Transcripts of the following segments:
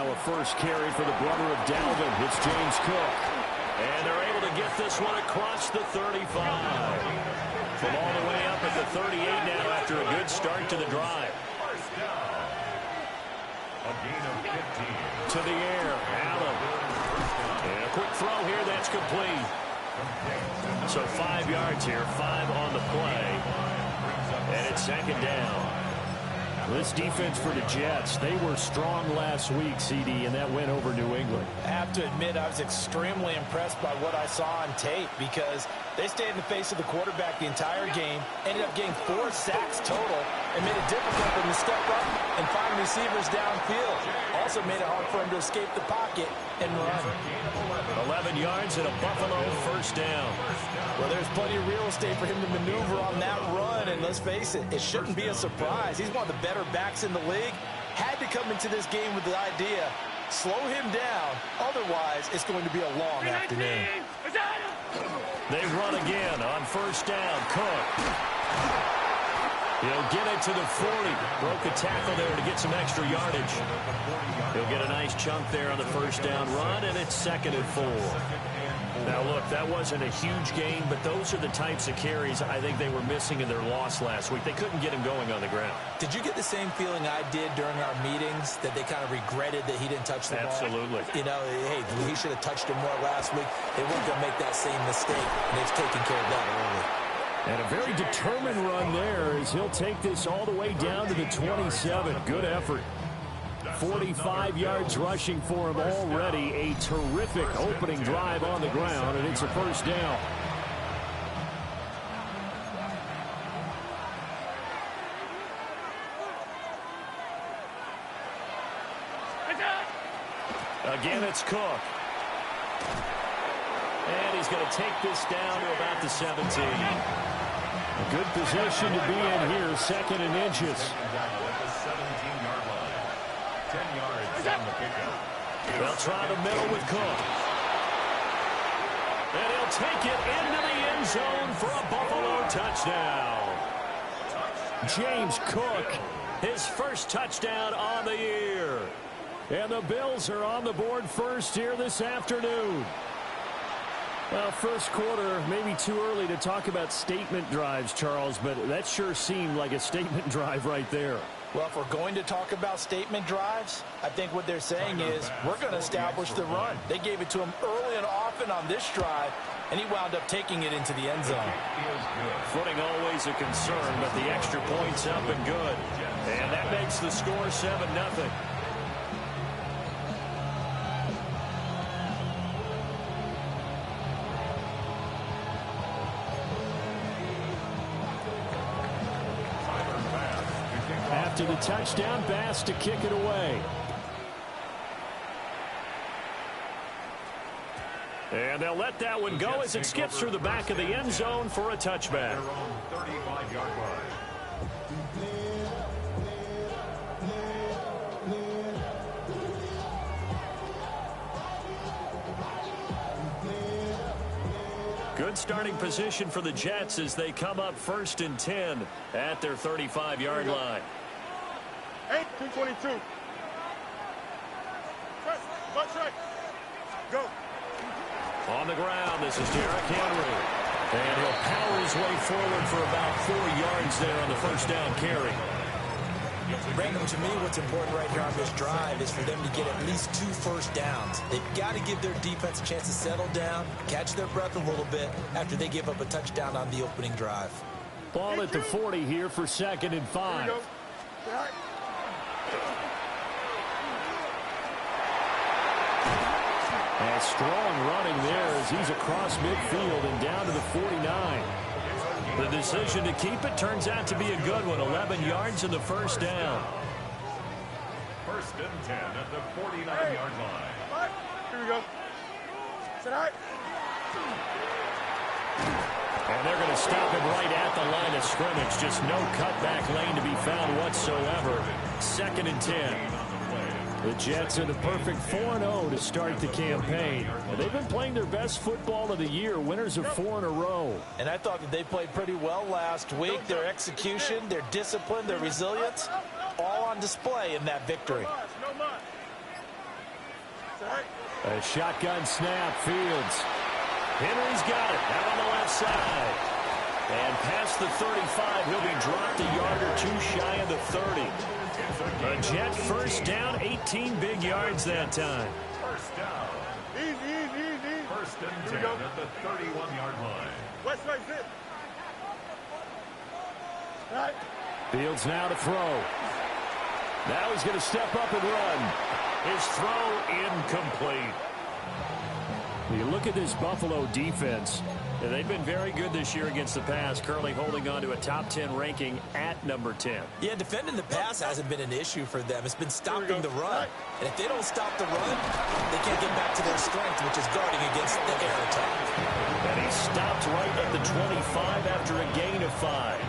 now a first carry for the brother of Dalvin. It's James Cook. And they're able to get this one across the 35. From all the way up at the 38 now after a good start to the drive. A gain of 15. To the air, Allen. And a quick throw here, that's complete. So 5 yards here, 5 on the play. And it's second down. This defense for the Jets, they were strong last week, CD, and that went over New England. I have to admit, I was extremely impressed by what I saw on tape because they stayed in the face of the quarterback the entire game, ended up getting 4 sacks total, and made it difficult for him to step up and find receivers downfield. Also made it hard for him to escape the pocket and run. 11 yards and a Buffalo first down. Well, there's plenty of real estate for him to maneuver on that run, and let's face it, it shouldn't be a surprise. He's one of the better backs in the league. Had to come into this game with the idea, slow him down, otherwise it's going to be a long afternoon. They run again on first down. Cook. He'll get it to the 40. Broke a tackle there to get some extra yardage. He'll get a nice chunk there on the first down run, and it's second and 4. Now, look, that wasn't a huge gain, but those are the types of carries I think they were missing in their loss last week. They couldn't get him going on the ground. Did you get the same feeling I did during our meetings, that they kind of regretted that he didn't touch the ball? Absolutely. You know, hey, he should have touched him more last week. They weren't going to make that same mistake, and they've taken care of that early. And a very determined run there as he'll take this all the way down to the 27. Good effort. 45 yards rushing for him already. A terrific opening drive on the ground, and it's a first down. Again, it's Cook. And he's going to take this down to about the 17. A good position to be in here, second and inches. 17-yard line. 10 yards on the pickup. They'll try the middle with Cook. And he'll take it into the end zone for a Buffalo touchdown. James Cook, his first touchdown on the year. And the Bills are on the board first here this afternoon. Well, first quarter, maybe too early to talk about statement drives, Charles, but that sure seemed like a statement drive right there. Well, if we're going to talk about statement drives, I think what they're saying is we're going to establish the run. They gave it to him early and often on this drive, and he wound up taking it into the end zone. Footing always a concern, but the extra point's up and good. And that makes the score 7-0. After the touchdown, Bass to kick it away. And they'll let that one go as it skips through the back of the end zone for a touchback. 35-yard line. Good starting position for the Jets as they come up 1st and 10 at their 35-yard line. 222. Right. Go. On the ground, this is Derrick Henry. And he'll power his way forward for about 4 yards there on the first down carry. Brandon, to me, what's important right here on this drive is for them to get at least 2 first downs. They've got to give their defense a chance to settle down, catch their breath a little bit after they give up a touchdown on the opening drive. Ball at the 40 here for 2nd and 5. And strong running there as he's across midfield and down to the 49. The decision to keep it turns out to be a good one. 11 yards in the first down. 1st and 10 at the 49-yard line. Here we go. Sit high. And they're going to stop him right at the line of scrimmage. Just no cutback lane to be found whatsoever. 2nd and 10. The Jets in a perfect 4-0 to start the campaign. And they've been playing their best football of the year, winners of 4 in a row. And I thought that they played pretty well last week. Their execution, their discipline, their resilience, all on display in that victory. A shotgun snap, Fields. Henry's got it, out on the left side. And past the 35, he'll be dropped a yard or two shy of the 30. A Jet first down, 18 big yards that time. First down. Easy. First and 10 at the 31-yard line. West right, sit. Right. Fields now to throw. Now he's going to step up and run. His throw incomplete. You look at this Buffalo defense. They've been very good this year against the pass, currently holding on to a top 10 ranking at number 10. Yeah, defending the pass hasn't been an issue for them. It's been stopping the run. And if they don't stop the run, they can't get back to their strength, which is guarding against the air attack. And he stopped right at the 25 after a gain of 5.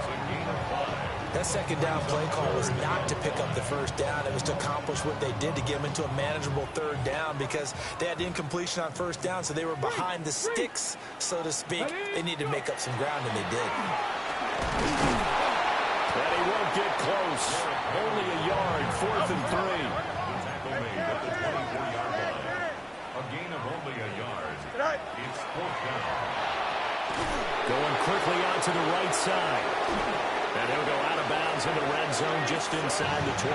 That second down play call was not to pick up the first down. It was to accomplish what they did to get them into a manageable third down because they had incompletion on first down, so they were behind the sticks, so to speak. They needed to make up some ground, and they did. And he won't get close. Only a yard, 4th and 3. Tackle made at the 24-yard line. A gain of only a yard. It's 4th down. Going quickly out to the right side. And he'll go out of bounds in the red zone just inside the 20.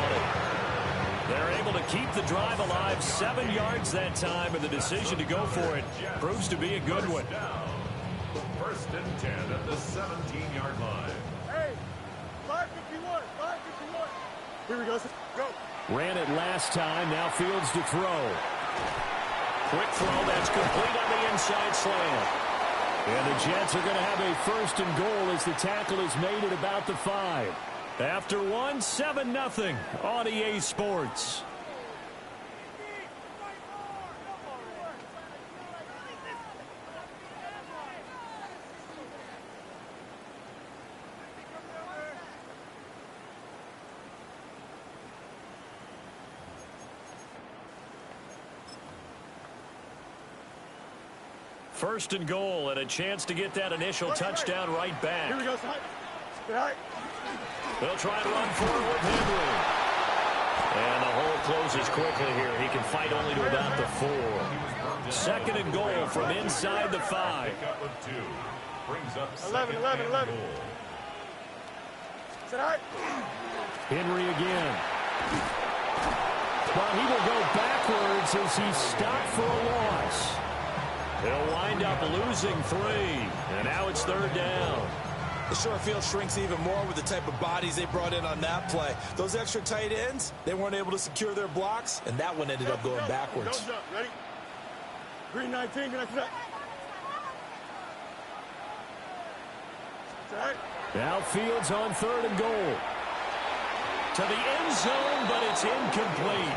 They're able to keep the drive alive, 7 yards that time, and the decision to go for it proves to be a good one. First and 10 at the 17-yard line. Hey, 551. Here we go. Go. Ran it last time, now Fields to throw. Quick throw, that's complete on the inside slant. And the Jets are going to have a 1st and goal as the tackle is made at about the 5. After 1, 7-0 on EA Sports. First and goal, and a chance to get that initial touchdown right back. Here we go, side. Right. They'll try and run forward with Henry. And the hole closes quickly here. He can fight only to about the 4. 2nd and goal from inside the 5. Pickup of 2. Brings up 11. Sit right. Henry again. Well, he will go backwards as he's stopped for a loss. He'll wind up losing 3, and now it's 3rd down. The short field shrinks even more with the type of bodies they brought in on that play. Those extra tight ends, they weren't able to secure their blocks, and that one ended up going backwards. Don't jump. Ready? Green 19. Right. Now Fields on 3rd and goal. To the end zone, but it's incomplete.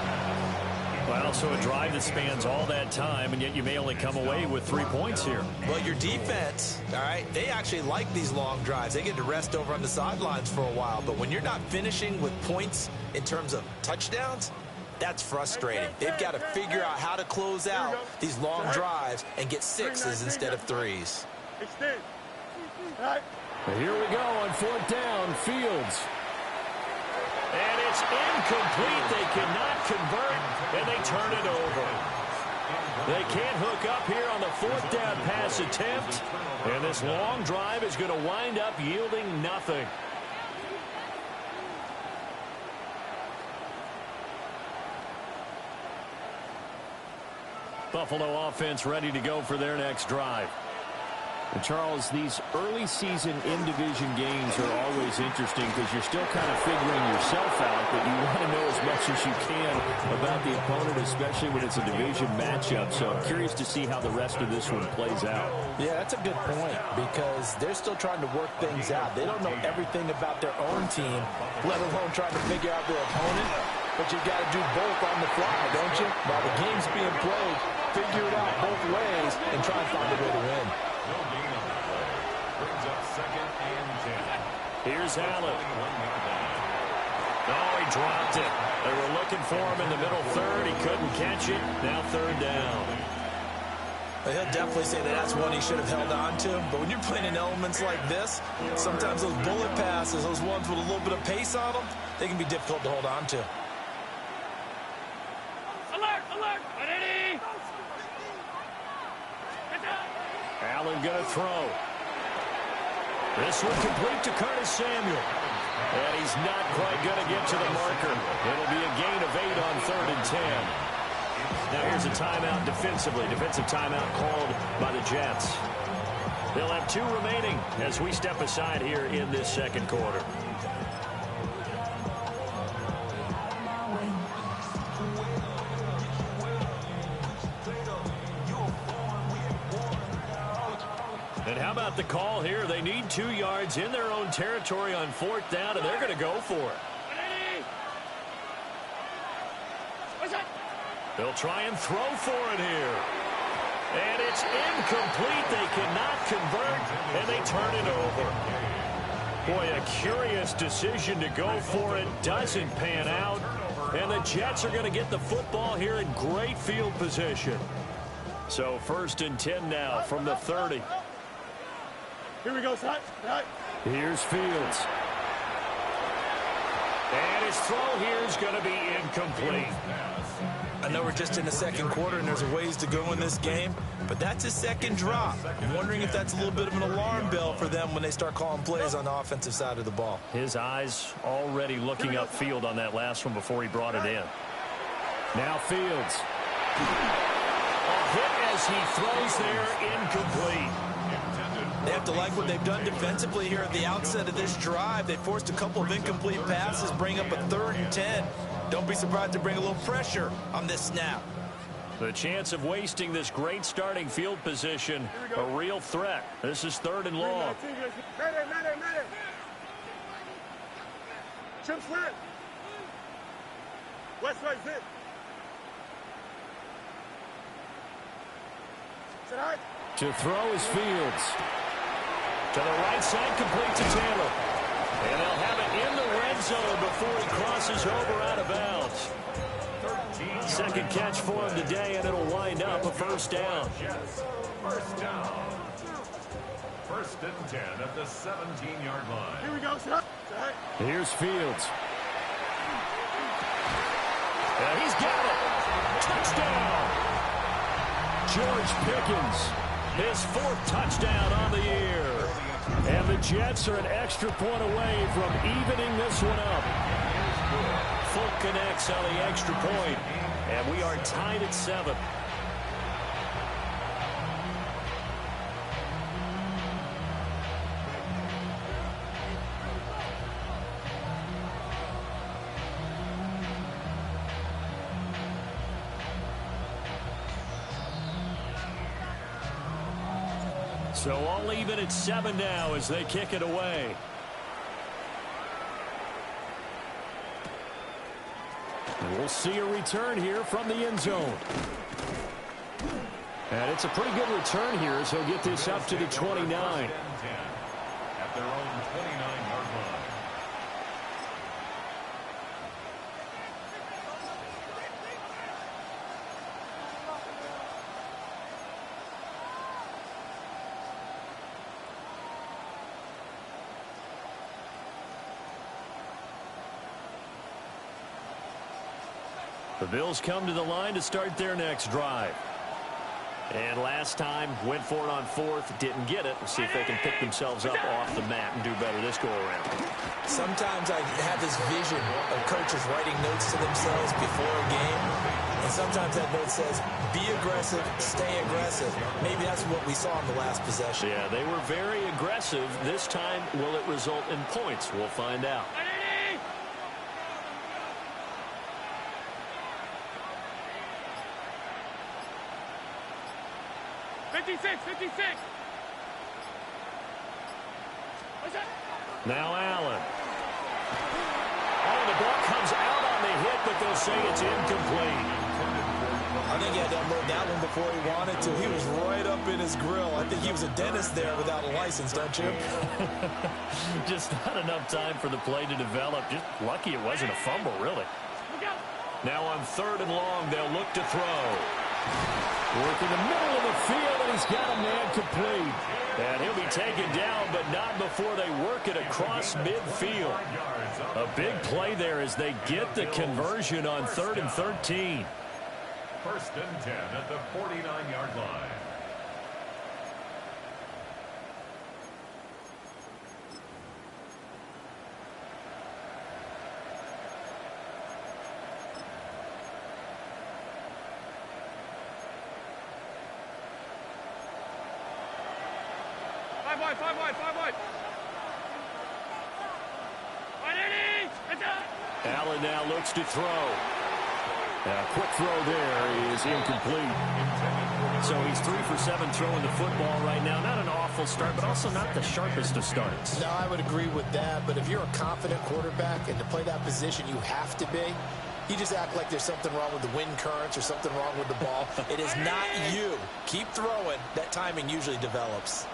Well, so a drive that spans all that time, and yet you may only come away with 3 points here. Well, your defense, all right, they actually like these long drives. They get to rest over on the sidelines for a while. But when you're not finishing with points in terms of touchdowns, that's frustrating. They've got to figure out how to close out these long drives and get 6s instead of 3s. Extend. Right. Here we go on 4th down, Fields. And it's incomplete. They cannot convert, and they turn it over. They can't hook up here on the 4th down pass attempt, and this long drive is going to wind up yielding nothing. Buffalo offense ready to go for their next drive. And Charles, these early season in-division games are always interesting because you're still kind of figuring yourself out, but you want to know as much as you can about the opponent, especially when it's a division matchup. So I'm curious to see how the rest of this one plays out. Yeah, that's a good point because they're still trying to work things out. They don't know everything about their own team, let alone trying to figure out their opponent. But you've got to do both on the fly, don't you? While the game's being played, figure it out both ways and try and find a way to win. No gain on that play. Brings up 2nd and 10. Here's Allen. 21-yard line. Oh, he dropped it. They were looking for him in the middle 3rd. He couldn't catch it. Now 3rd down. He'll definitely say that that's one he should have held on to. But when you're playing in elements like this, sometimes those bullet passes, those ones with a little bit of pace on them, they can be difficult to hold on to. Alert! Alert! Ready! Allen going to throw. This one complete to Curtis Samuel. And he's not quite going to get to the marker. It'll be a gain of 8 on 3rd and 10. Now here's a timeout defensively. Defensive timeout called by the Jets. They'll have 2 remaining as we step aside here in this second quarter. And how about the call here? They need 2 yards in their own territory on 4th down, and they're going to go for it. They'll try and throw for it here. And it's incomplete. They cannot convert, and they turn it over. Boy, a curious decision to go for it. Doesn't pan out. And the Jets are going to get the football here in great field position. So 1st and 10 now from the 30. Here we go, son. Here's Fields. And his throw here is going to be incomplete. I know we're just in the second quarter and there's a ways to go in this game, but that's his second drop. I'm wondering if that's a little bit of an alarm bell for them when they start calling plays on the offensive side of the ball. His eyes already looking upfield on that last one before he brought it in. Now Fields. A hit as he throws there, incomplete. They have to like what they've done defensively here at the outset of this drive. They forced a couple of incomplete passes, bring up a 3rd and 10. Don't be surprised to bring a little pressure on this snap. The chance of wasting this great starting field position, a real threat. This is 3rd and long. Chip slant. West side zip. To throw is Fields. To the right side, complete to Taylor. And they'll have it in the red zone before he crosses over out of bounds. 2nd catch for him today, and it'll wind up a 1st down. First down. 1st and 10 at the 17-yard line. Here we go, son. Here's Fields. And he's got it. Touchdown. George Pickens, his 4th touchdown on the year. And the Jets are an extra point away from evening this one up. Folk connects on the extra point, and we are tied at 7. So all even at 7 now as they kick it away. And we'll see a return here from the end zone. And it's a pretty good return here as he'll get this up to the 29. At their own 29-yard line. The Bills come to the line to start their next drive. And last time, went for it on 4th, didn't get it. We'll see if they can pick themselves up off the mat and do better this go-around. Sometimes I have this vision of coaches writing notes to themselves before a game. And sometimes that note says, be aggressive, stay aggressive. Maybe that's what we saw in the last possession. Yeah, they were very aggressive. This time, will it result in points? We'll find out. 56. Now Allen. Oh, the ball comes out on the hit, but they'll say it's incomplete. I think he had to unload that one before he wanted to. He was right up in his grill. I think he was a dentist there without a license, don't you? Just not enough time for the play to develop. Just lucky it wasn't a fumble, really. Now on 3rd and long, they'll look to throw. Work in the middle of the field, and he's got a man complete. And he'll be taken down, but not before they work it across midfield. A big play there as they get the conversion on 3rd and 13. 1st and 10 at the 49-yard line. 5 wide, 5 wide, 5 wide. Allen now looks to throw. A quick throw there is incomplete. So he's 3 for 7 throwing the football right now. Not an awful start, but also not the sharpest of starts. No, I would agree with that. But if you're a confident quarterback and to play that position, you have to be. You just act like there's something wrong with the wind currents or something wrong with the ball. It is not you. Keep throwing. That timing usually develops.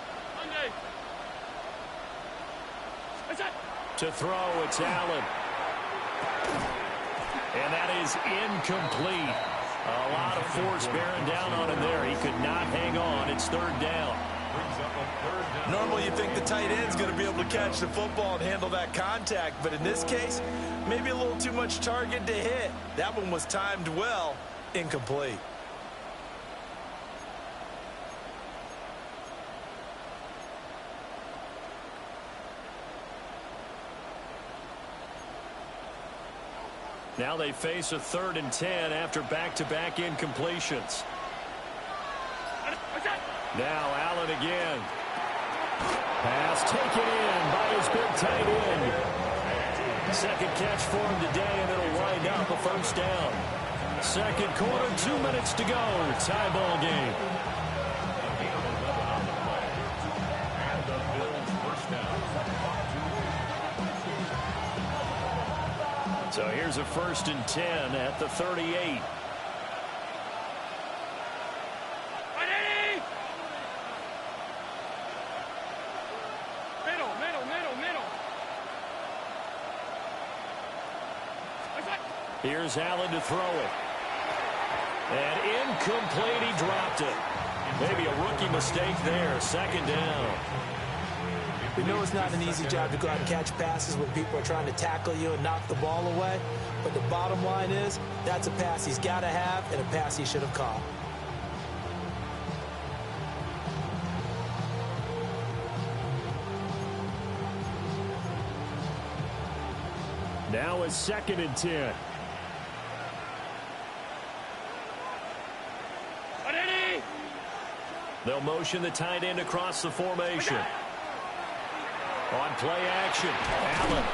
To throw, it's Allen. And that is incomplete. A lot of force bearing down on him there. He could not hang on. It's 3rd down. Normally you think the tight end's going to be able to catch the football and handle that contact, but in this case, maybe a little too much target to hit. That one was timed well, incomplete. Now they face a 3rd and 10 after back-to-back incompletions. Now Allen again. Pass taken in by his big tight end. Second catch for him today, and it'll wind up a 1st down. 2nd quarter, 2 minutes to go. Tie ball game. And the Bills first down. So here's a 1st and 10 at the 38. Here's Allen to throw it. And incomplete, he dropped it. Maybe a rookie mistake there. 2nd down. We know it's not an easy job to go out and catch passes when people are trying to tackle you and knock the ball away. But the bottom line is, that's a pass he's got to have and a pass he should have caught. Now it's 2nd and 10. They'll motion the tight end across the formation. On play action, Allen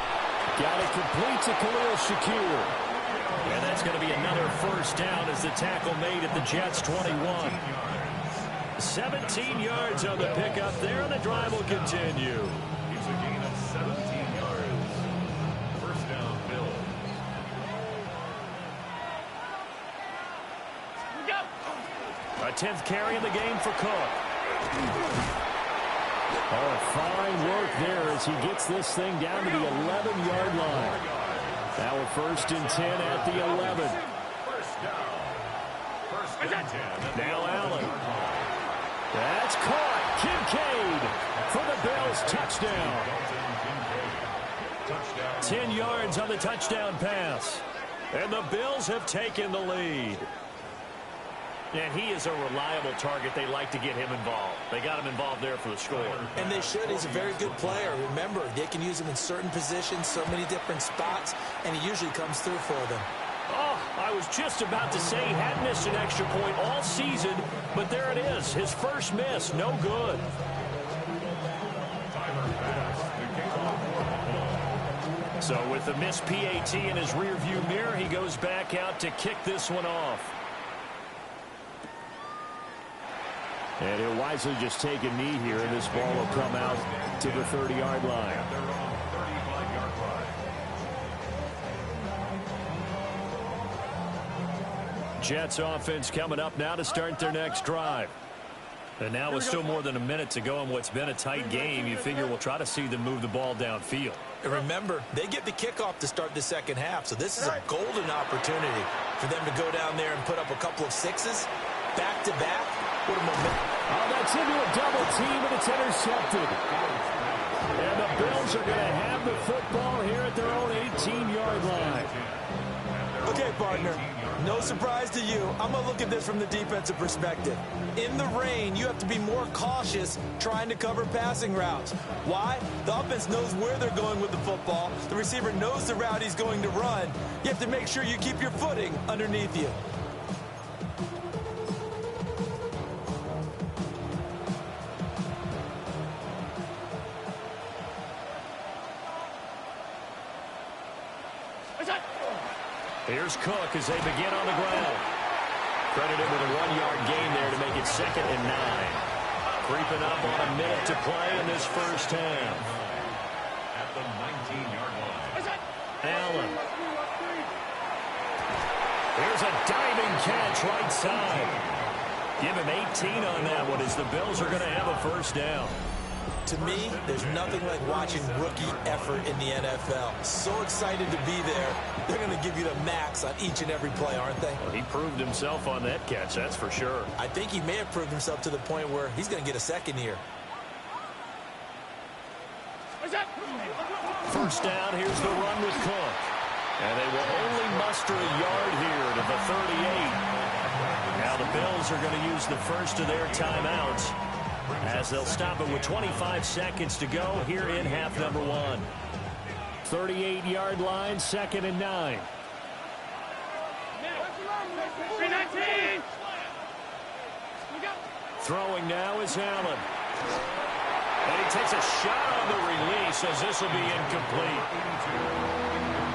got it complete to Khalil Shakir. And that's going to be another 1st down as the tackle made at the Jets' 21. 17 yards on the pickup there, and the drive will continue. It's a gain of 17 yards. 1st down, Bills. A 10th carry in the game for Cook. Oh, fine work there as he gets this thing down to the 11-yard line. Now a 1st and 10 at the 11. 1st down. 1st and 10. Now Allen. That's caught. Kincaid for the Bills. Touchdown. 10 yards on the touchdown pass. And the Bills have taken the lead. And he is a reliable target. They like to get him involved. They got him involved there for the score. And they should. He's a very good player. Remember, they can use him in certain positions, so many different spots, and he usually comes through for them. Oh, I was just about to say he hadn't missed an extra point all season, but there it is. His first miss, no good. So with the missed PAT in his rearview mirror, he goes back out to kick this one off. And he'll wisely just take a knee here, and this ball will come out to the 30-yard line. Jets offense coming up now to start their next drive. And now with still more than a minute to go in what's been a tight game, you figure we'll try to see them move the ball downfield. And remember, they get the kickoff to start the 2nd half, so this is a golden opportunity for them to go down there and put up a couple of 6s back-to-back. What a momentum. Oh, that's into a double team, and it's intercepted. And the Bills are going to have the football here at their own 18-yard line. Okay, partner, no surprise to you. I'm going to look at this from the defensive perspective. In the rain, you have to be more cautious trying to cover passing routes. Why? The offense knows where they're going with the football. The receiver knows the route he's going to run. You have to make sure you keep your footing underneath you. Here's Cook as they begin on the ground. Credited with a 1-yard gain there to make it 2nd and 9. Creeping up on a minute to play in this first half. At the 19-yard line. Allen. Here's a diving catch right side. Give him 18 on that one as the Bills are going to have a first down. To me, there's nothing like watching rookie effort in the NFL. So excited to be there. They're going to give you the max on each and every play, aren't they? Well, he proved himself on that catch, that's for sure. I think he may have proved himself to the point where he's going to get a second here. First down, here's the run with Cook. And they will only muster a yard here to the 38. Now the Bills are going to use the first of their timeouts as they'll stop it with 25 seconds to go here in half number 1. 38-yard line, 2nd and 9. Throwing now is Allen. And he takes a shot on the release as this will be incomplete.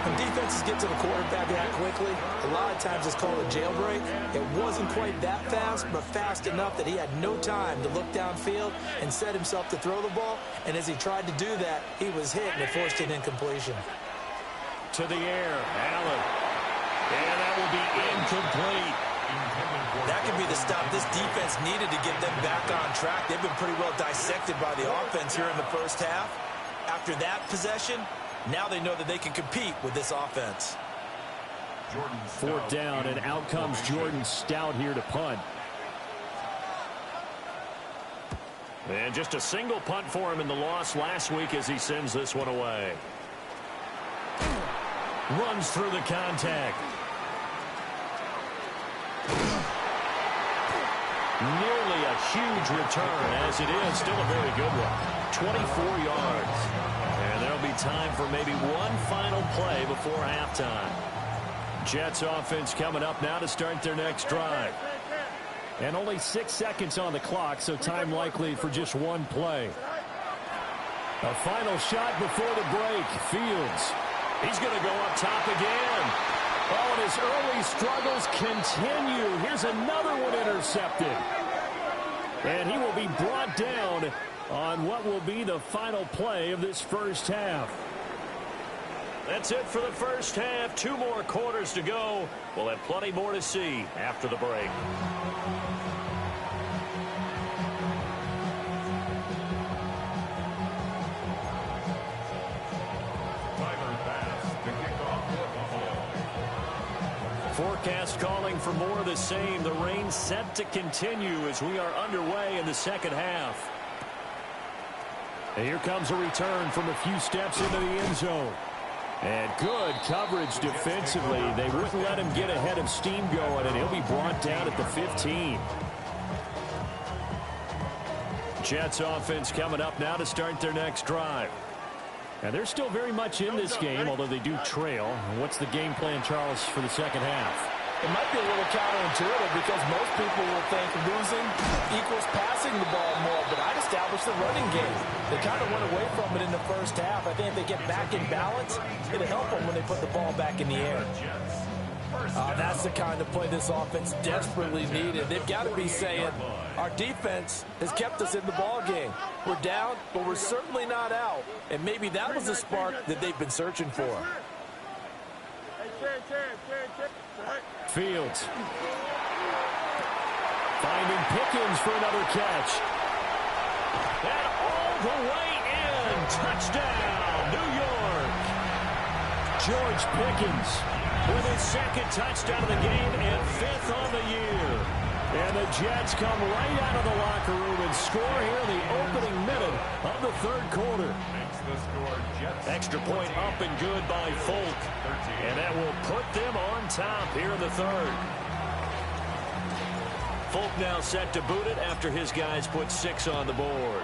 When defenses get to the quarterback that quickly, a lot of times it's called a jailbreak. It wasn't quite that fast, but fast enough that he had no time to look downfield and set himself to throw the ball. And as he tried to do that, he was hit and it forced an incompletion. To the air, Allen. And that will be incomplete. That could be the stop this defense needed to get them back on track. They've been pretty well dissected by the offense here in the first half. After that possession, now they know that they can compete with this offense. 4th down, and out comes Jordan Stout here to punt. And just a single punt for him in the loss last week as he sends this one away. Runs through the contact. Nearly a huge return, as it is still a very good one. 24 yards. And there'll be time for maybe one final play before halftime. Jets offense coming up now to start their next drive. And only 6 seconds on the clock, so time likely for just one play. A final shot before the break. Fields. He's going to go up top again. Oh, and his early struggles continue. Here's another one intercepted. And he will be brought down on what will be the final play of this first half. That's it for the first half. 2 more quarters to go. We'll have plenty more to see after the break. Forecast calling for more of the same. The rain set to continue as we are underway in the second half. And here comes a return from a few steps into the end zone. And good coverage defensively. They wouldn't let him get ahead of steam going, and he'll be brought down at the 15. Jets offense coming up now to start their next drive. And they're still very much in this game, although they do trail. What's the game plan, Charles, for the second half? It might be a little counterintuitive because most people will think losing equals passing the ball more, but I'd establish the running game. They kind of went away from it in the first half. I think if they get back in balance, it'll help them when they put the ball back in the air. That's the kind of play this offense desperately needed. They've got to be saying, our defense has kept us in the ball game. We're down, but we're certainly not out. And maybe that was the spark that they've been searching for. Fields. Finding Pickens for another catch. And all the way in. Touchdown, New York. George Pickens with his 2nd touchdown of the game and 5th on the year. And the Jets come right out of the locker room and score here in the opening minute of the 3rd quarter. Extra point up and good by Folk. And that will put them on top here in the 3rd. Folk now set to boot it after his guys put 6 on the board.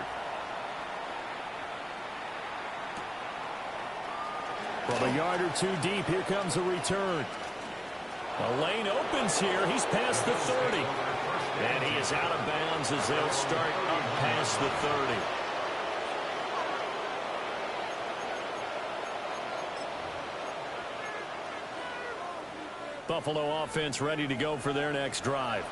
From a yard or 2 deep, here comes a return. The lane opens here. He's past the 30. And he is out of bounds as they'll start up past the 30. Buffalo offense ready to go for their next drive.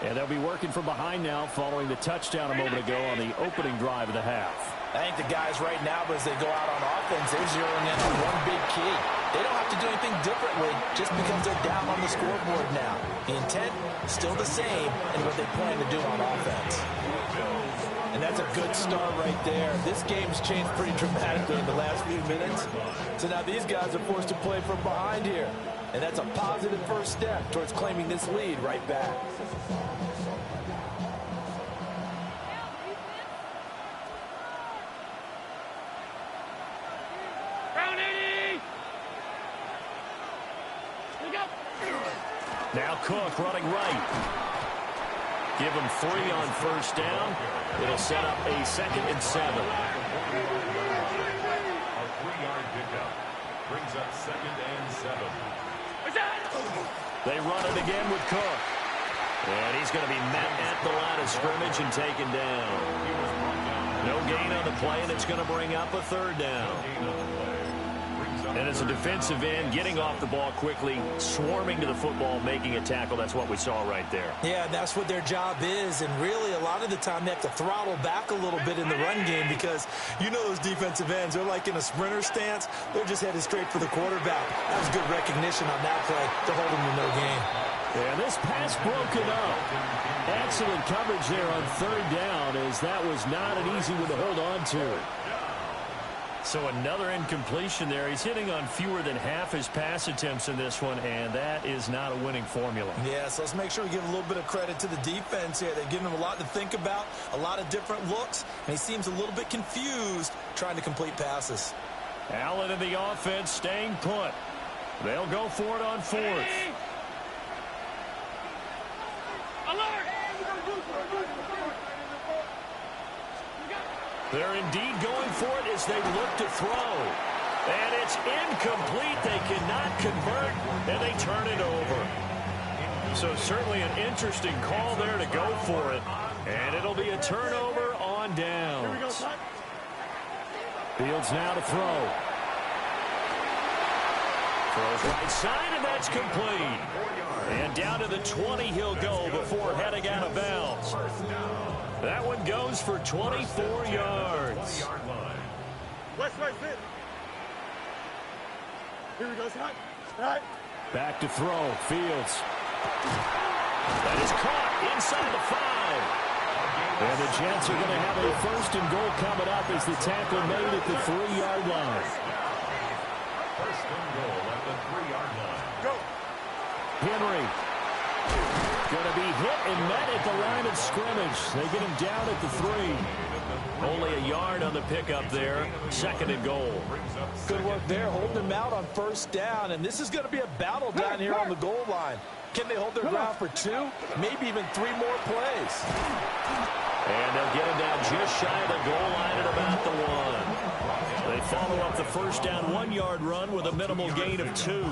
And they'll be working from behind now following the touchdown a moment ago on the opening drive of the half. I think the guys right now, as they go out on offense, they're zeroing in on one big key. They don't have to do anything differently just because they're down on the scoreboard now. The intent is still the same in what they plan to do on offense. And that's a good start right there. This game's changed pretty dramatically in the last few minutes. So now these guys are forced to play from behind here. And that's a positive first step towards claiming this lead right back. Now Cook running right. Give him 3 on first down. It'll set up a 2nd and 7. A 3-yard pickup brings up 2nd and 7. They run it again with Cook. And he's going to be met at the line of scrimmage and taken down. No gain on the play, and it's going to bring up a 3rd down. And as a defensive end, getting off the ball quickly, swarming to the football, making a tackle, that's what we saw right there. Yeah, that's what their job is. And really, a lot of the time, they have to throttle back a little bit in the run game because you know those defensive ends, they're like in a sprinter stance. They're just headed straight for the quarterback. That was good recognition on that play to hold them to no gain. And this pass broken up. Excellent coverage there on 3rd down, as that was not an easy one to hold on to. So another incompletion there. He's hitting on fewer than half his pass attempts in this one, and that is not a winning formula. Yeah, so let's make sure we give a little bit of credit to the defense here. They're giving him a lot to think about, a lot of different looks, and he seems a little bit confused trying to complete passes. Allen and the offense staying put. They'll go for it on 4th. They're indeed going for it as they look to throw. And it's incomplete. They cannot convert, and they turn it over. So certainly an interesting call there to go for it. And it'll be a turnover on downs. Fields now to throw. Throws right side, and that's complete. And down to the 20 he'll go before heading out of bounds. That one goes for 24 yards. West, here we go, Scott. Right. Back to throw. Fields. That is caught inside the 5. And the Jets are going to have a 1st and goal coming up as the tackle made at the 3-yard line. 1st and goal at the 3-yard line. Go. Henry. Going to be hit and met at the line of scrimmage. They get him down at the 3. Only a yard on the pickup there. 2nd and goal. Good work there, holding him out on 1st down. And this is going to be a battle down here on the goal line. Can they hold their ground for 2? Maybe even 3 more plays. And they'll get him down just shy of the goal line at about the 1. They follow up the 1st down 1-yard run with a minimal gain of 2.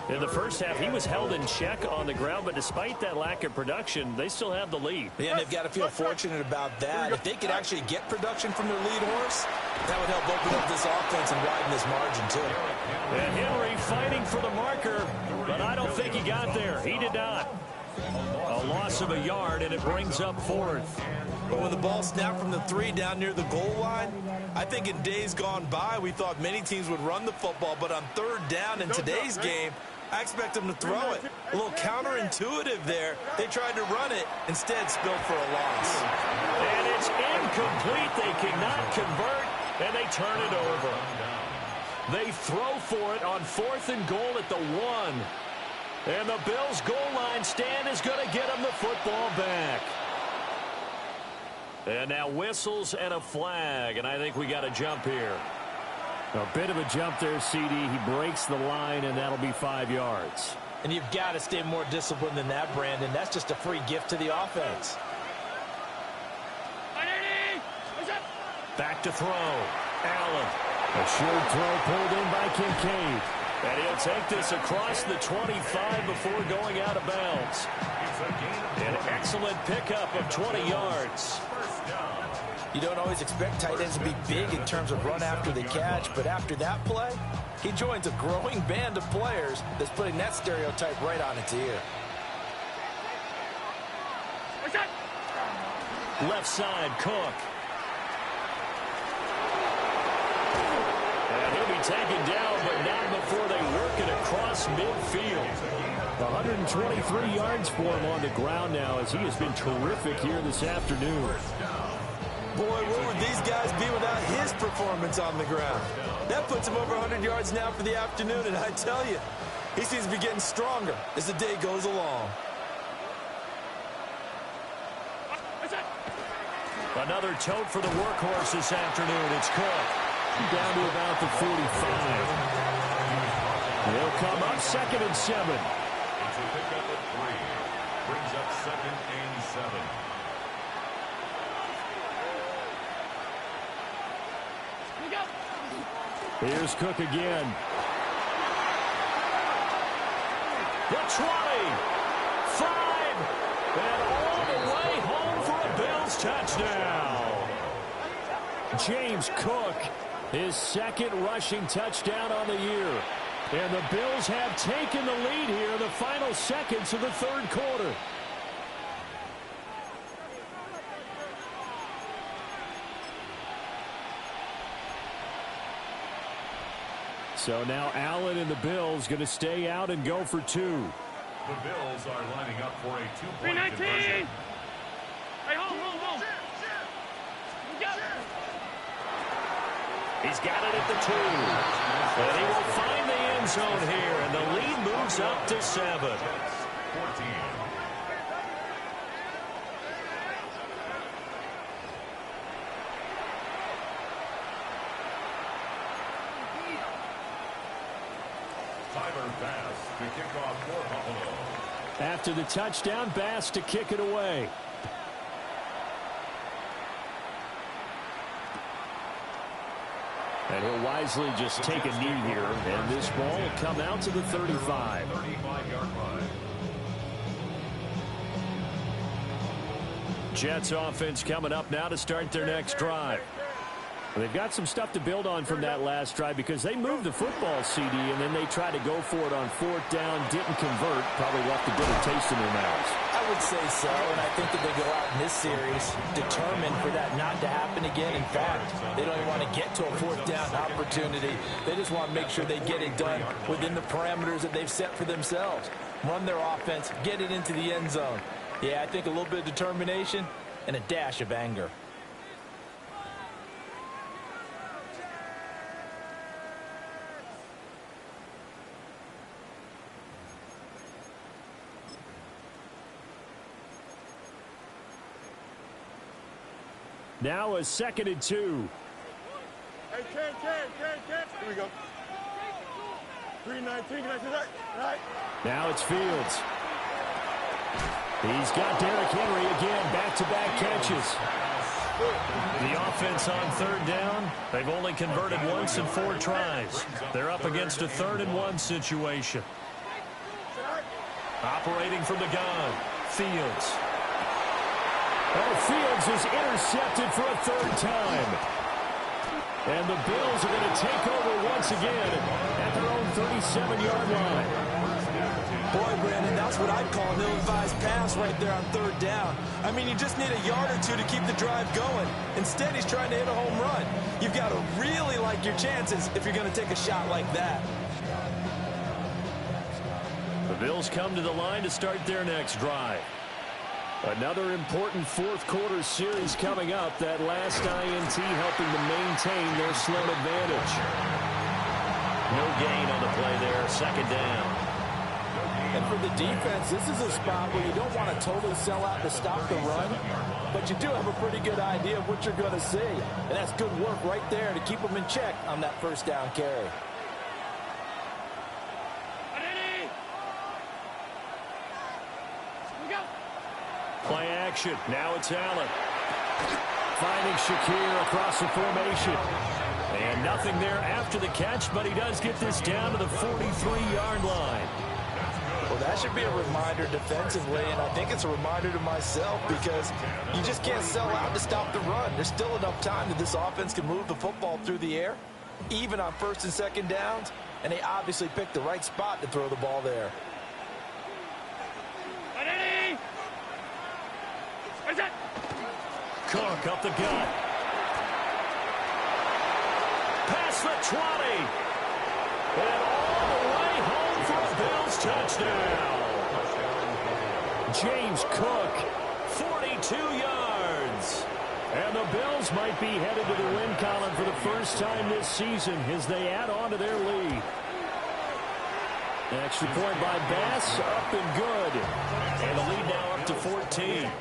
In the first half, he was held in check on the ground, but despite that lack of production, they still have the lead. Yeah, and they've got to feel fortunate about that. If they could actually get production from their lead horse, that would help open up this offense and widen this margin, too. And Henry fighting for the marker, but I don't think he got there. He did not. A loss of a yard, and it brings up 4th. But when the ball snapped from the 3 down near the goal line, I think in days gone by, we thought many teams would run the football. But on 3rd down in today's game, I expect them to throw it. A little counterintuitive there. They tried to run it, instead spilled for a loss. And it's incomplete. They cannot convert, and they turn it over. They throw for it on 4th and goal at the 1. And the Bills' goal line stand is going to get them the football back. And now whistles and a flag, and I think we got a jump here. A bit of a jump there, CD. He breaks the line, and that'll be 5 yards. And you've got to stay more disciplined than that, Brandon. That's just a free gift to the offense. Back to throw. Allen. A short throw pulled in by Kincaid. And he'll take this across the 25 before going out of bounds. An excellent pickup of 20 yards. You don't always expect tight ends to be big in terms of run after the catch, but after that play, he joins a growing band of players that's putting that stereotype right on its ear. Left side, Cook. And he'll be taken down, but not before they work it across midfield. 123 yards for him on the ground now as he has been terrific here this afternoon. Boy, where would these guys be without his performance on the ground? That puts him over 100 yards now for the afternoon, and I tell you, he seems to be getting stronger as the day goes along. Another tote for the workhorse this afternoon. It's Cook. Down to about the 45. He'll come up 2nd and 7. It's a pickup of 3. Brings up 2nd and 7. Here's Cook again. The 20. 5. And all the way home for a Bills touchdown. James Cook, his 2nd rushing touchdown on the year. And the Bills have taken the lead here in the final seconds of the 3rd quarter. So now Allen and the Bills going to stay out and go for 2. The Bills are lining up for a 2-point conversion. Hey, hold. He's got it at the 2. And he will find the end zone here, and the lead moves up to 7. 14. Tyler Bass to kick off for Buffalo. After the touchdown, Bass to kick it away. And he'll wisely just take a knee here, and this ball will come out to the 35. 35-yard line. Jets offense coming up now to start their next drive. They've got some stuff to build on from that last drive because they moved the football, CD, and then they tried to go for it on 4th down, didn't convert, probably left a bitter taste in their mouths. I would say so, and I think that they go out in this series determined for that not to happen again. In fact, they don't even want to get to a 4th down opportunity. They just want to make sure they get it done within the parameters that they've set for themselves. Run their offense, get it into the end zone. Yeah, I think a little bit of determination and a dash of anger. Now a 2nd and 2. Hey, Ken. Here we go. 3-19, can I see that? Right. Now it's Fields. He's got Derrick Henry again, back-to-back catches. The offense on 3rd down, they've only converted once in 4 tries. They're up against a 3rd and 1 situation. Operating from the gun, Fields. Oh, Fields is intercepted for a 3rd time. And the Bills are going to take over once again at their own 37-yard line. Boy, Brandon, that's what I'd call an ill-advised pass right there on 3rd down. I mean, you just need a yard or 2 to keep the drive going. Instead, he's trying to hit a home run. You've got to really like your chances if you're going to take a shot like that. The Bills come to the line to start their next drive. Another important 4th quarter series coming up. That last INT helping to maintain their slim advantage. No gain on the play there. 2nd down. And for the defense, this is a spot where you don't want to totally sell out to stop the run, but you do have a pretty good idea of what you're going to see. And that's good work right there to keep them in check on that 1st down carry. Play action. Now it's Allen. Finding Shakir across the formation. And nothing there after the catch, but he does get this down to the 43-yard line. Well, that should be a reminder defensively, and I think it's a reminder to myself because you just can't sell out to stop the run. There's still enough time that this offense can move the football through the air, even on first and second downs, and they obviously picked the right spot to throw the ball there. Cook up the gut. Past the 20. And all the way home for a Bills touchdown. James Cook, 42 yards. And the Bills might be headed to the win column for the first time this season as they add on to their lead. An extra point by Bass, up and good. And the lead now up to 14.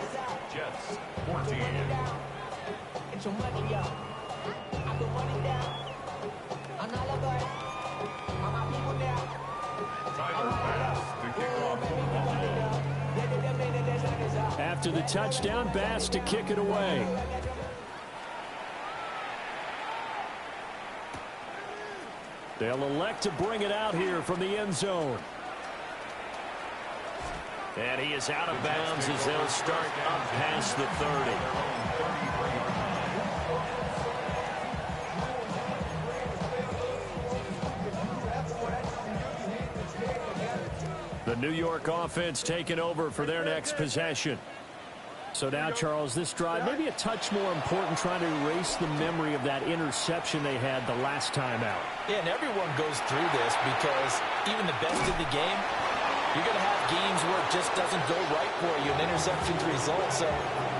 Jets, 14. Tyler Bass to kick off football. After the touchdown, Bass to kick it away. They'll elect to bring it out here from the end zone. And he is out of bounds as they'll start up past the 30. The New York offense taking over for their next possession. So now, Charles, this drive maybe a touch more important, trying to erase the memory of that interception they had the last time out. Yeah, and everyone goes through this because even the best of the game, you're going to have games where it just doesn't go right for you, and interceptions result. So,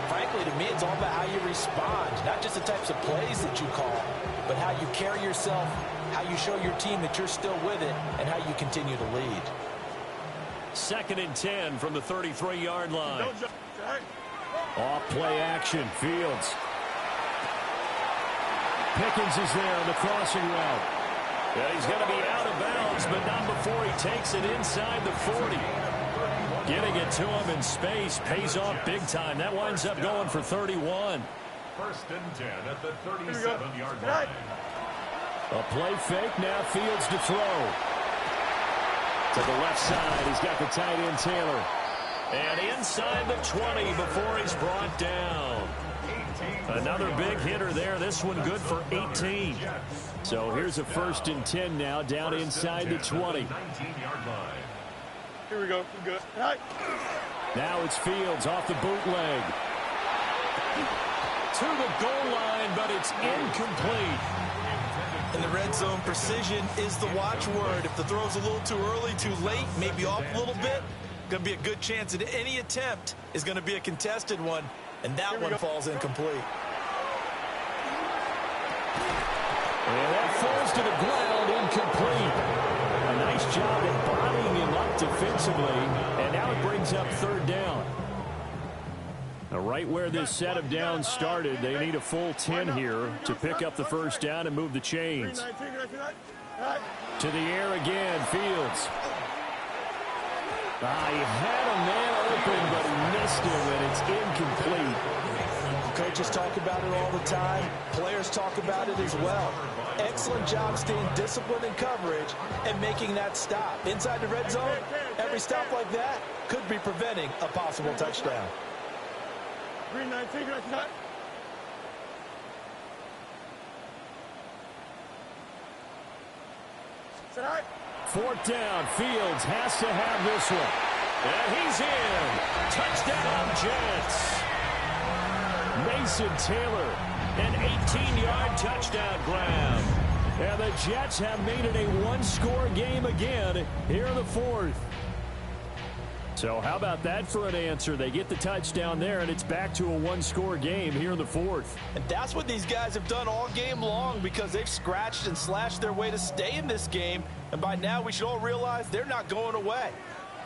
frankly, to me, it's all about how you respond, not just the types of plays that you call, but how you carry yourself, how you show your team that you're still with it, and how you continue to lead. 2nd and 10 from the 33-yard line. Off play action, Fields. Pickens is there on the crossing route. Yeah, he's going to be out of bounds, but not before he takes it inside the 40. Getting it to him in space pays off big time. That winds up going for 31. 1st and 10 at the 37-yard line. A play fake, now Fields to throw. To the left side, he's got the tight end Taylor. And inside the 20 before he's brought down. Another big hitter there. This one good for 18. So here's a 1st and 10 now, down inside the 20. 19-yard line. Here we go. We're good. Now it's Fields off the bootleg. To the goal line, but it's incomplete. In the red zone, precision is the watchword. If the throw's a little too early, too late, maybe off a little bit, going to be a good chance that any attempt is going to be a contested one, and that one falls incomplete. And that falls to the ground, incomplete. A nice job at bodying him up defensively, and now it brings up 3rd down. Now, right where this set of downs started, they need a full 10 here to pick up the 1st down and move the chains. To the air again, Fields. He had a man open, but he missed him, and it's incomplete. Coaches talk about it all the time. Players talk about it as well. Excellent job staying disciplined in coverage and making that stop. Inside the red zone, every stop like that could be preventing a possible touchdown. 4th down, Fields has to have this one. And he's in. Touchdown, Jets. Mason Taylor, an 18-yard touchdown grab. And the Jets have made it a one-score game again here in the 4th. So how about that for an answer? They get the touchdown there, and it's back to a one-score game here in the 4th. And that's what these guys have done all game long because they've scratched and slashed their way to stay in this game. And by now, we should all realize they're not going away.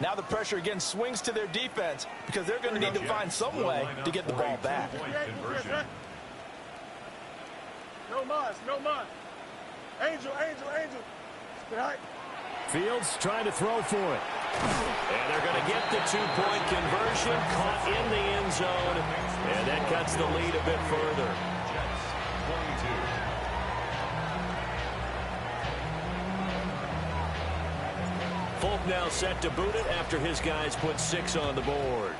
Now the pressure again swings to their defense because they're going to need to find some way to get the ball back. No mas, no mas. Angel. Fields trying to throw for it. And they're going to get the two-point conversion, caught in the end zone, and that cuts the lead a bit further. Jets, 22. Folk now set to boot it after his guys put 6 on the board.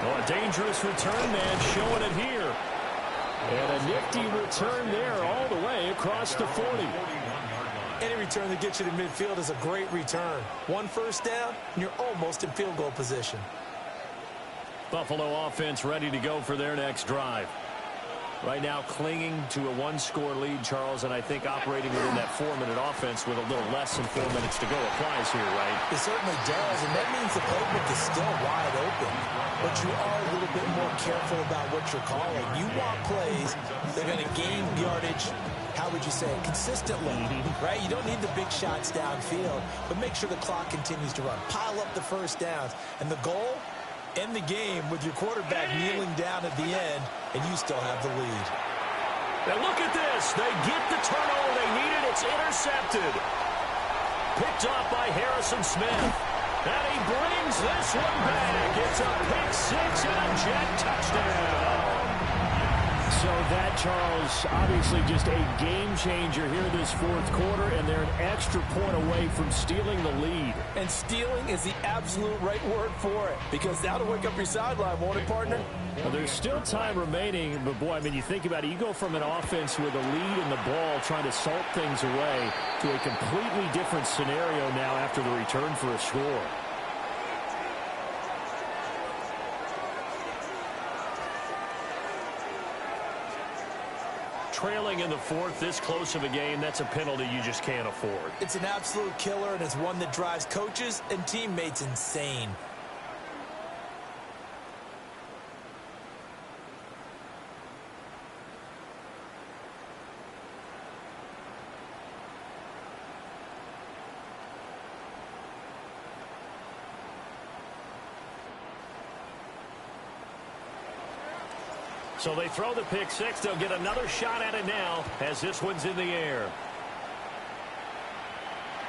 Oh, a dangerous return man showing it here. And a nifty return there all the way across the 40. Any return that gets you to midfield is a great return. 1 first down, and you're almost in field goal position. Buffalo offense ready to go for their next drive. Right now clinging to a 1-score lead, Charles, and I think operating within that 4-minute offense with a little less than 4 minutes to go applies here, right? It certainly does, and that means the playbook is still wide open. But you are a little bit more careful about what you're calling. You want plays that are going to gain yardage, how would you say it, consistently, right? You don't need the big shots downfield, but make sure the clock continues to run. Pile up the first downs. And the goal? End the game with your quarterback kneeling down at the end, and you still have the lead. Now look at this. They get the turnover they needed. It's intercepted. Picked off by Harrison Smith. And he brings this one back. It's a pick 6 and a Jet touchdown. So that, Charles, obviously just a game changer here this 4th quarter, and they're an extra point away from stealing the lead. And stealing is the absolute right word for it, because that'll wake up your sideline, won't it, partner? Well, there's still time remaining, but boy, I mean, you think about it, you go from an offense with a lead in the ball trying to salt things away to a completely different scenario now after the return for a score. Trailing in the 4th, this close of a game, that's a penalty you just can't afford. It's an absolute killer, and it's one that drives coaches and teammates insane. So they throw the pick 6. They'll get another shot at it now as this one's in the air.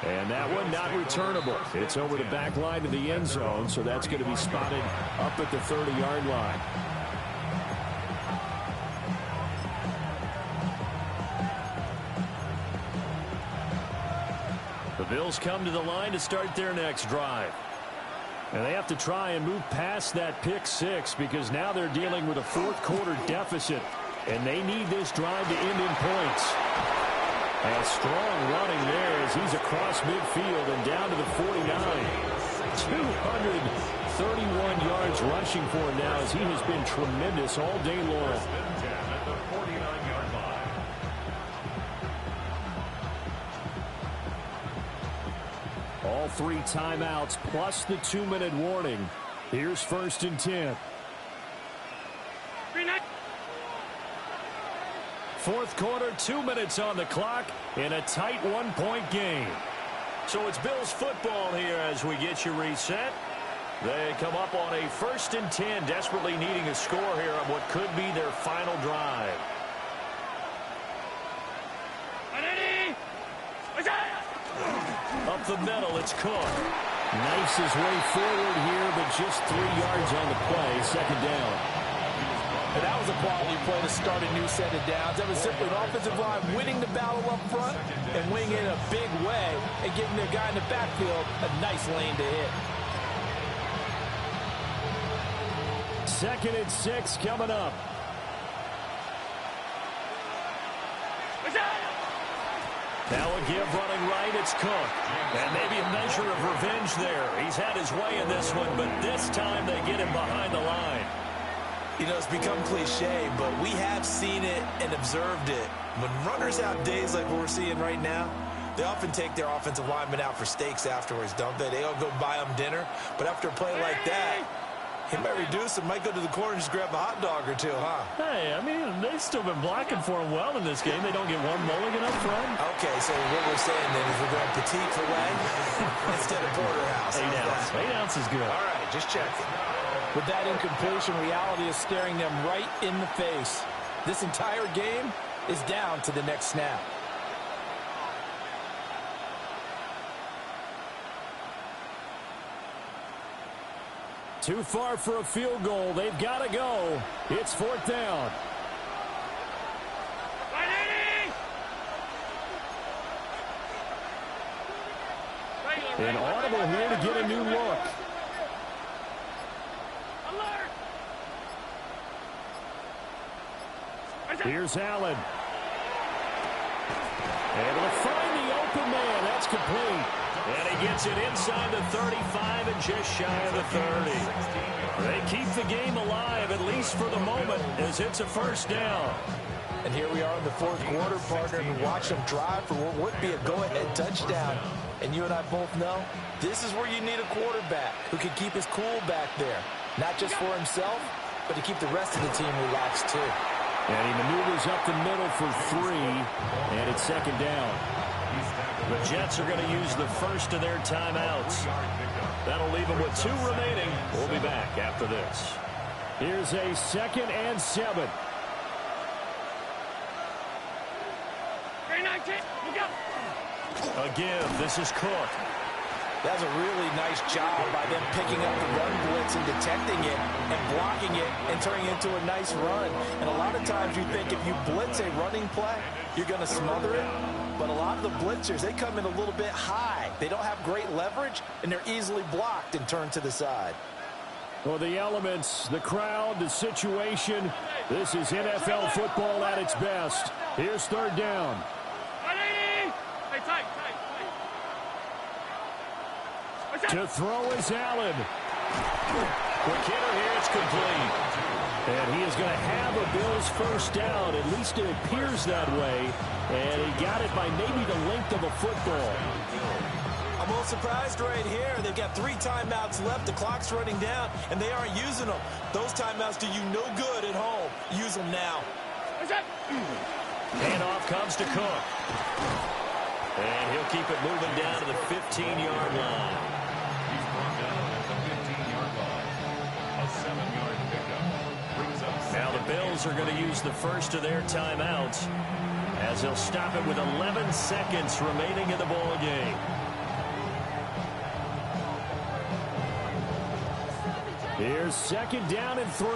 And that one not returnable. It's over the back line of the end zone, so that's going to be spotted up at the 30-yard line. The Bills come to the line to start their next drive. And they have to try and move past that pick 6 because now they're dealing with a 4th quarter deficit, and they need this drive to end in points. And strong running there as he's across midfield and down to the 49. 231 yards rushing for him now as he has been tremendous all day long. All 3 timeouts plus the 2-minute warning. Here's 1st and 10. 4th quarter, 2 minutes on the clock in a tight 1-point game. So it's Bills football here as we get you reset. They come up on a 1st and 10, desperately needing a score here on what could be their final drive. Up the middle, it's Cook. Knifes his way forward here, but just 3 yards on the play, 2nd down. And that was a quality play to start a new set of downs. That was simply an offensive line winning the battle up front and winning it in a big way and giving their guy in the backfield a nice lane to hit. 2nd and 6 coming up. Now a give running right, it's Cook. And maybe a measure of revenge there. He's had his way in this one, but this time they get him behind the line. You know, it's become cliche, but we have seen it and observed it. When runners have days like what we're seeing right now, they often take their offensive linemen out for steaks afterwards, don't they? They all go buy them dinner. But after a play like that, he might reduce and might go to the corner and just grab a hot dog or two, huh? Hey, I mean, they've still been blocking for him well in this game. They don't get one mulligan up front. Okay, so what we're saying then is we're going petite filet instead of porterhouse. 8 ounce. 8 ounce is good. All right, just checking. With that incompletion, reality is staring them right in the face. This entire game is down to the next snap. Too far for a field goal. They've got to go. It's 4th down. An audible here to get a new look. Here's Allen. Able to find the open man. That's complete. And he gets it inside the 35 and just shy of the 30. They keep the game alive, at least for the moment, as it's a first down. And here we are in the fourth quarter, partner, and watch them drive for what would be a go-ahead touchdown. And you and I both know this is where you need a quarterback who can keep his cool back there. Not just for himself, but to keep the rest of the team relaxed too. And he maneuvers up the middle for 3, and it's second down. The Jets are going to use the first of their timeouts. That'll leave them with 2 remaining. We'll be back after this. Here's a 2nd and 7. Again, this is Cook. That's a really nice job by them picking up the run blitz and detecting it and blocking it and turning it into a nice run. And a lot of times you think if you blitz a running play, you're going to smother it. But a lot of the blitzers, they come in a little bit high. They don't have great leverage, and they're easily blocked and turned to the side. Well, the elements, the crowd, the situation, this is NFL football at its best. Here's third down. To throw is Allen. Quick hitter here, it's complete. And he is going to have a Bills first down. At least it appears that way. And he got it by maybe the length of a football. I'm a little surprised right here. They've got 3 timeouts left. The clock's running down, and they aren't using them. Those timeouts do you no good at home. Use them now. Handoff comes to Cook. And he'll keep it moving down to the 15-yard line. He's brought down at the 15-yard line. A 7-yard pickup brings up. Now the Bills are going to use the first of their timeouts as they'll stop it with 11 seconds remaining in the ball game. Here's second down and 3.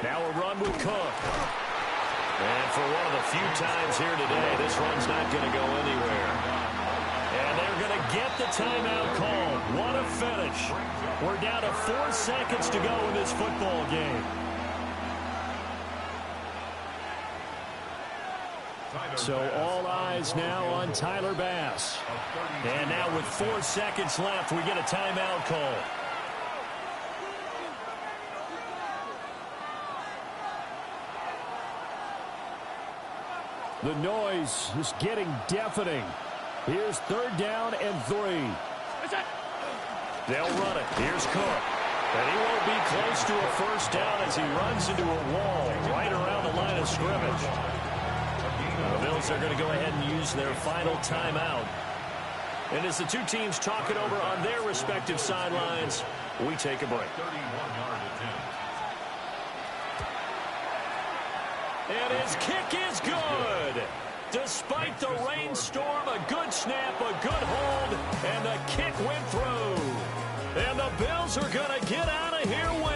Now a run with Cook. And for one of the few times here today, this run's not going to go anywhere. And they're going to get the timeout called. What a finish. We're down to 4 seconds to go in this football game. So all eyes now on Tyler Bass. And now with 4 seconds left, we get a timeout call. The noise is getting deafening. Here's third down and 3. They'll run it. Here's Cook. And he won't be close to a first down as he runs into a wall right around the line of scrimmage. The Bills are going to go ahead and use their final timeout. And as the two teams talk it over on their respective sidelines, we take a break. 31-yard attempt. And his kick is good. Despite the rainstorm, a good snap, a good hold, and the kick went through. And the Bills are going to get out of here with